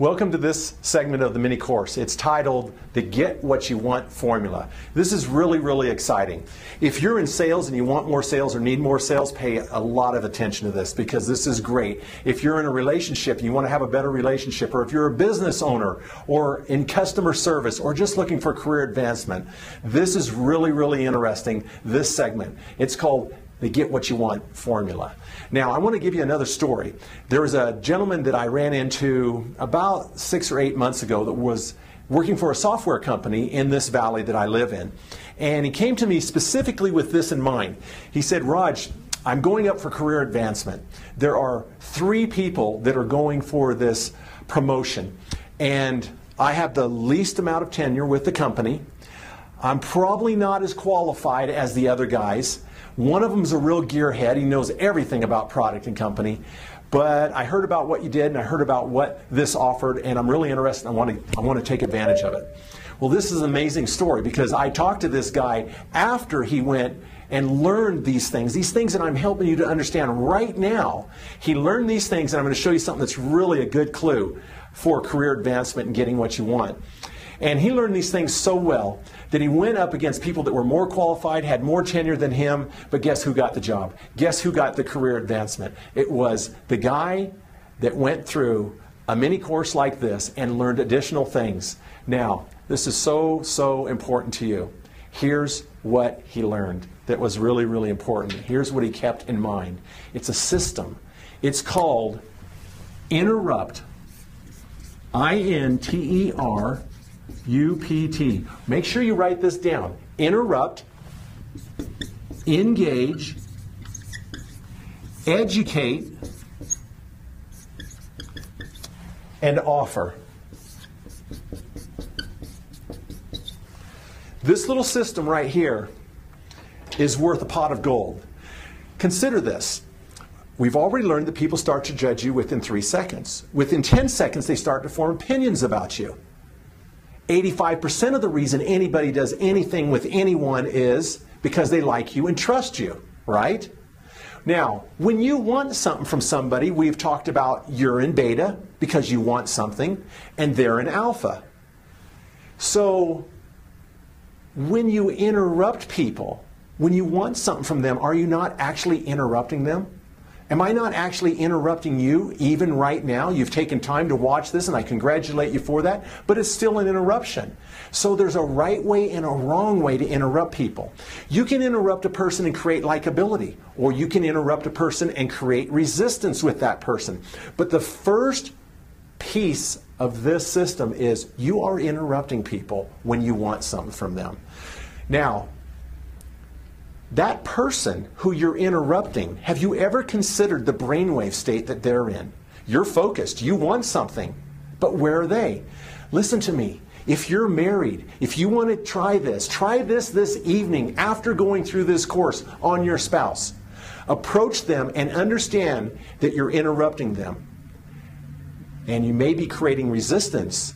Welcome to this segment of the mini course. It's titled the Get What You Want Formula. This is really exciting. If you're in sales and you want more sales or need more sales, pay a lot of attention to this because this is great. If you're in a relationship and you want to have a better relationship, or if you're a business owner or in customer service or just looking for career advancement, this is really interesting, this segment. It's called the Get What You Want Formula. Now, I want to give you another story. There was a gentleman that I ran into about 6 or 8 months ago that was working for a software company in this valley that I live in. And he came to me specifically with this in mind. He said, Raj, I'm going up for career advancement. There are 3 people that are going for this promotion. And I have the least amount of tenure with the company. I'm probably not as qualified as the other guys. One of them's a real gearhead. He knows everything about product and company. But I heard about what you did, and I heard about what this offered, and I'm really interested. I want to take advantage of it. Well, this is an amazing story because I talked to this guy after he went and learned these things that I'm helping you to understand right now. He learned these things, and I'm going to show you something that's really a good clue for career advancement and getting what you want. And he learned these things so well that he went up against people that were more qualified, had more tenure than him, but guess who got the job? Guess who got the career advancement? It was the guy that went through a mini course like this and learned additional things. Now, this is so important to you. Here's what he learned that was really important. Here's what he kept in mind. It's a system. It's called Interrupt, INTERUPT. Make sure you write this down. Interrupt, engage, educate, and offer. This little system right here is worth a pot of gold. Consider this. We've already learned that people start to judge you within 3 seconds. Within 10 seconds, they start to form opinions about you. 85% of the reason anybody does anything with anyone is because they like you and trust you, right? Now, when you want something from somebody, we've talked about you're in beta because you want something, and they're in alpha. So, when you interrupt people, when you want something from them, are you not actually interrupting them? Am I not actually interrupting you even right now? You've taken time to watch this, and I congratulate you for that, but it's still an interruption. So there's a right way and a wrong way to interrupt people. You can interrupt a person and create likability, or you can interrupt a person and create resistance with that person. But the first piece of this system is you are interrupting people when you want something from them. Now, that person who you're interrupting, have you ever considered the brainwave state that they're in? You're focused. You want something. But where are they? Listen to me. If you're married, if you want to try this evening after going through this course on your spouse. Approach them and understand that you're interrupting them. And you may be creating resistance.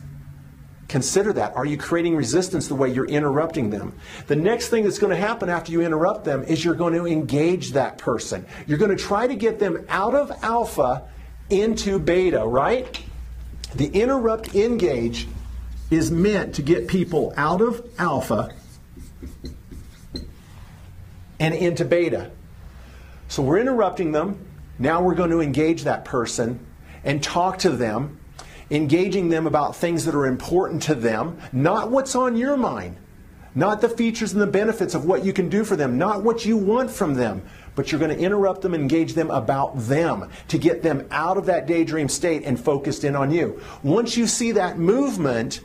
Consider that. Are you creating resistance the way you're interrupting them? The next thing that's going to happen after you interrupt them is you're going to engage that person. You're going to try to get them out of alpha into beta, right? The interrupt engage is meant to get people out of alpha and into beta. So we're interrupting them. Now we're going to engage that person and talk to them, engaging them about things that are important to them, not what's on your mind, not the features and the benefits of what you can do for them, not what you want from them, but you're going to interrupt them and engage them about them to get them out of that daydream state and focused in on you. Once you see that movement,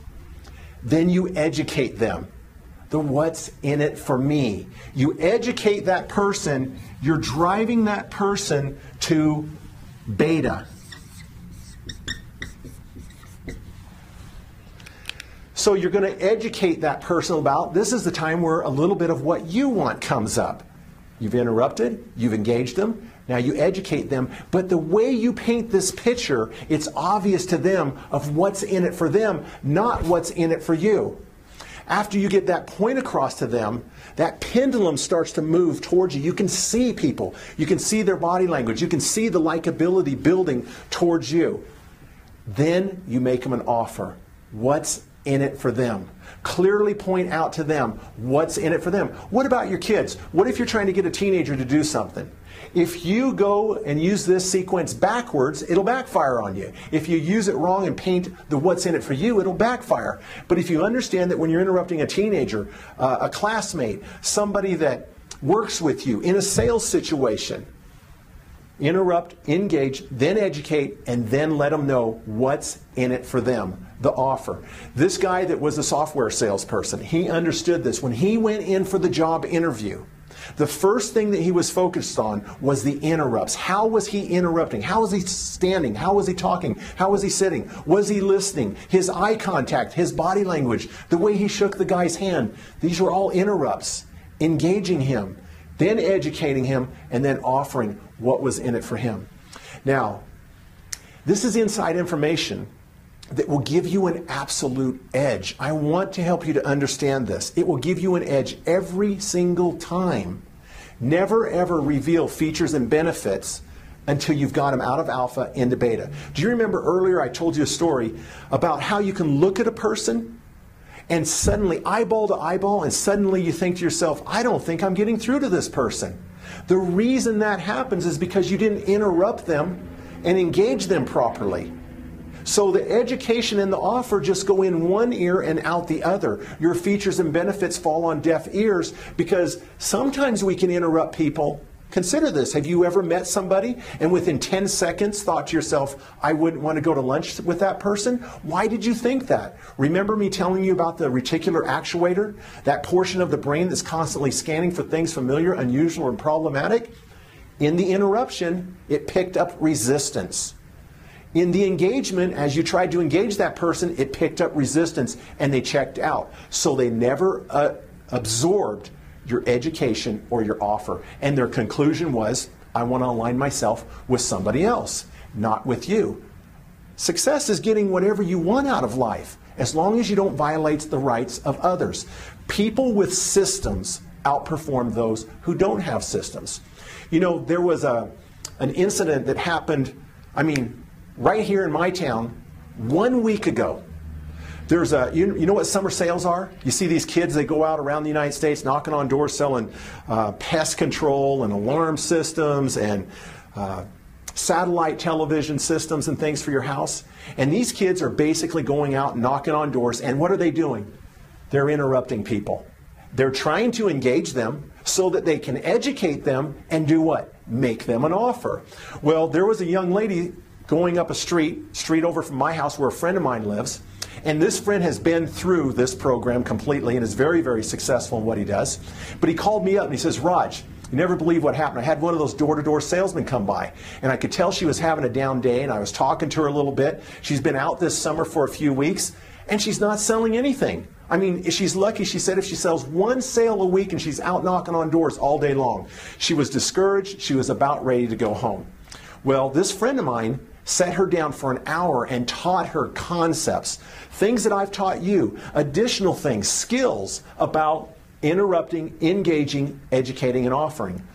then you educate them. The what's in it for me. You educate that person, you're driving that person to beta. So you're going to educate that person about, this is the time where a little bit of what you want comes up. You've interrupted, you've engaged them, now you educate them, but the way you paint this picture, it's obvious to them of what's in it for them, not what's in it for you. After you get that point across to them, that pendulum starts to move towards you. You can see people. You can see their body language. You can see the likability building towards you. Then you make them an offer. What's in it for them? Clearly point out to them what's in it for them. What about your kids? What if you're trying to get a teenager to do something? If you go and use this sequence backwards, it'll backfire on you. If you use it wrong and paint the what's in it for you, it'll backfire. But if you understand that when you're interrupting a teenager, a classmate, somebody that works with you in a sales situation, interrupt, engage, then educate, and then let them know what's in it for them, the offer. This guy that was a software salesperson, he understood this. When he went in for the job interview, the first thing that he was focused on was the interrupts. How was he interrupting? How was he standing? How was he talking? How was he sitting? Was he listening? His eye contact, his body language, the way he shook the guy's hand. These were all interrupts. Engaging him, then educating him, and then offering what was in it for him. Now, this is inside information that will give you an absolute edge. I want to help you to understand this. It will give you an edge every single time. Never ever reveal features and benefits until you've got them out of alpha into beta. Do you remember earlier I told you a story about how you can look at a person and suddenly, eyeball to eyeball, and suddenly you think to yourself, I don't think I'm getting through to this person. The reason that happens is because you didn't interrupt them and engage them properly. So the education and the offer just go in one ear and out the other. Your features and benefits fall on deaf ears because sometimes we can interrupt people. Consider this. Have you ever met somebody and within 10 seconds thought to yourself, I wouldn't want to go to lunch with that person? Why did you think that? Remember me telling you about the reticular actuator? That portion of the brain that's constantly scanning for things familiar, unusual, and problematic? In the interruption, it picked up resistance. In the engagement, as you tried to engage that person, it picked up resistance and they checked out. So they never absorbed your education or your offer. And their conclusion was, I want to align myself with somebody else, not with you. Success is getting whatever you want out of life, as long as you don't violate the rights of others. People with systems outperform those who don't have systems. You know, there was an incident that happened, right here in my town 1 week ago. There's you know what summer sales are? You see these kids, they go out around the United States knocking on doors selling pest control and alarm systems and satellite television systems and things for your house. And these kids are basically going out and knocking on doors, and what are they doing? They're interrupting people. They're trying to engage them so that they can educate them and do what? Make them an offer. Well, there was a young lady going up a street over from my house where a friend of mine lives. And this friend has been through this program completely and is very, very successful in what he does. But he called me up and he says, Raj, you never believe what happened. I had one of those door-to-door salesmen come by. And I could tell she was having a down day, and I was talking to her a little bit. She's been out this summer for a few weeks, and she's not selling anything. She's lucky, she said, if she sells one sale a week and she's out knocking on doors all day long. She was discouraged. She was about ready to go home. Well, this friend of mine sat her down for an hour and taught her concepts, things that I've taught you, additional things, skills about interrupting, engaging, educating, and offering.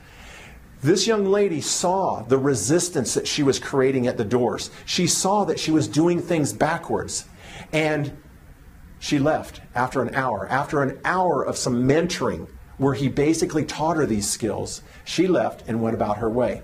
This young lady saw the resistance that she was creating at the doors. She saw that she was doing things backwards. And she left after an hour. After an hour of some mentoring where he basically taught her these skills, she left and went about her way.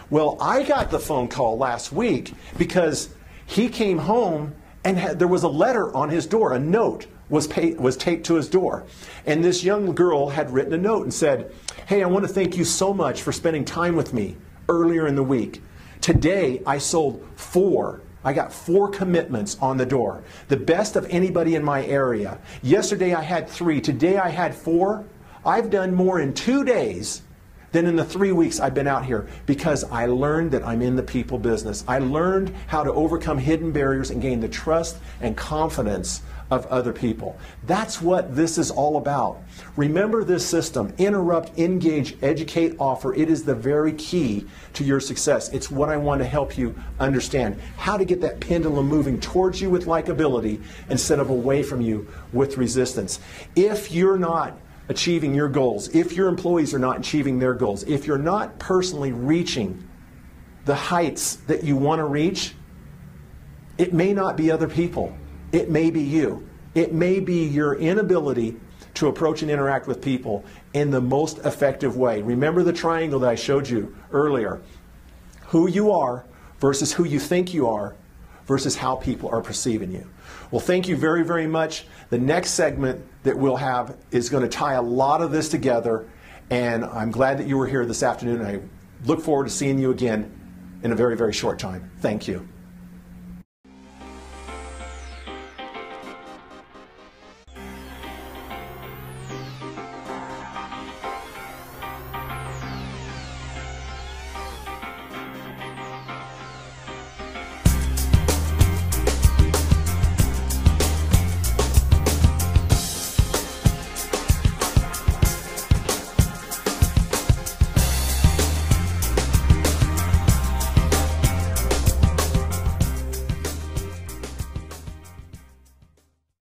Well, I got the phone call last week because he came home and there was a letter on his door. A note was taped to his door. And this young girl had written a note and said, hey, I want to thank you so much for spending time with me earlier in the week. Today, I sold 4. I got 4 commitments on the door. The best of anybody in my area. Yesterday, I had 3. Today, I had 4. I've done more in 2 days than in the 3 weeks I've been out here because I learned that I'm in the people business. I learned how to overcome hidden barriers and gain the trust and confidence of other people. That's what this is all about. Remember this system: interrupt, engage, educate, offer. It is the very key to your success. It's what I want to help you understand, how to get that pendulum moving towards you with likability instead of away from you with resistance. If you're not achieving your goals, if your employees are not achieving their goals, if you're not personally reaching the heights that you want to reach, It may not be other people. It may be you. It may be your inability to approach and interact with people in the most effective way. Remember the triangle that I showed you earlier. Who you are versus who you think you are versus how people are perceiving you. Well, thank you very, very much. The next segment that we'll have is going to tie a lot of this together, and I'm glad that you were here this afternoon. I look forward to seeing you again in a very, very short time. Thank you.